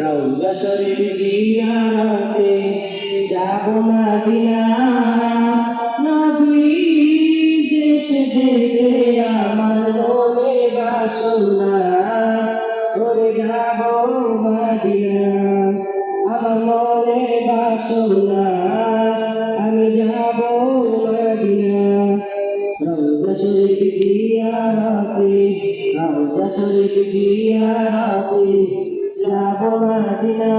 রওজা শরীফ জিয়ারতে যাব মদিনা, নবীর দেশে যেতে আমার মনে বাসনা, ওরে যাব মদিনা, আমার মনে বাসনা, আমি যাব মদিনা। রওজা শরীফ জিয়ারতে, রওজা শরীফ জিয়ারতে যাব মদিনা,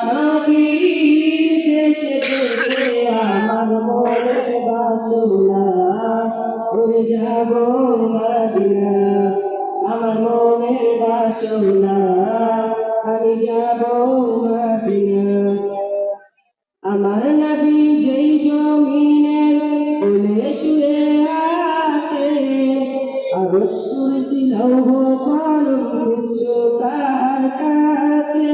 নবীর দেশে যেতে আমার মনে বাসনা, ওরে যাব মদিনা, আমার মনের বাসনা, আমি যাব মদিনা। আমার নবী যেই জমিনের কোলে শুয়ে আছে, আরশ কুরসি লৌহ কলম কিছু তার কাছে।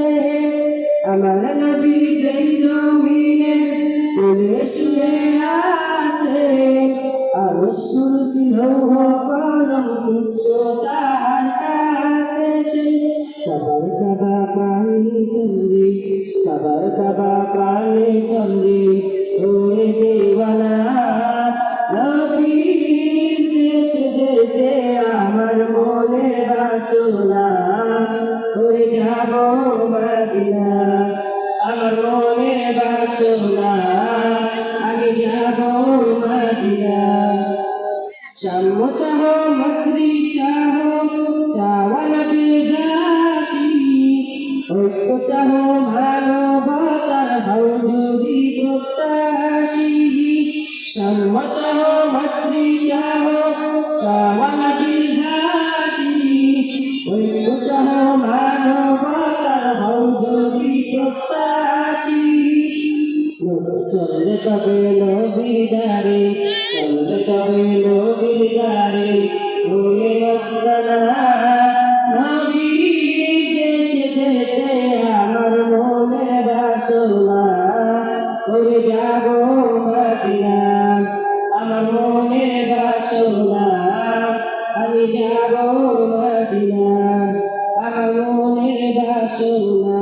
আমার নবী যেই জমিনের কোলে শুয়ে আছে, আরশ কুরসি লৌহ কলম কিছু তার কাছে। কবর কাবা প্রাণী চন্দ্রী, কবর কাবা প্রাণী চন্দ্রী, ওরে দেওয়ানা, নবীর দেশে যেতে আমার মনে বাসনা, ওরে যাব মদিনা, আমার মনে বাসনা, আমি যাব মদিনা। শাম চাহো মকরি চাহো, চাওয়া নবীর দাসী, ঐক্য চাহো মানবতার হও যদি প্রত্যাশী। শাম চাহো মকরি চাহো, চাওয়া নবীর দাসী, ঐক্য চাহো মানবতার হও যদি প্রত্যাশী। চললে তবে নবীর দ্বারে, চললে তবে নবীর দ্বারে, ভুলে মস্তানা, নবীর দেশে যেতে আমার মনে বাসনা, ওরে যাব মদিনা, আমার মনে বাসনা, আমি যাব মদিনা, আমার মনে বাসনা।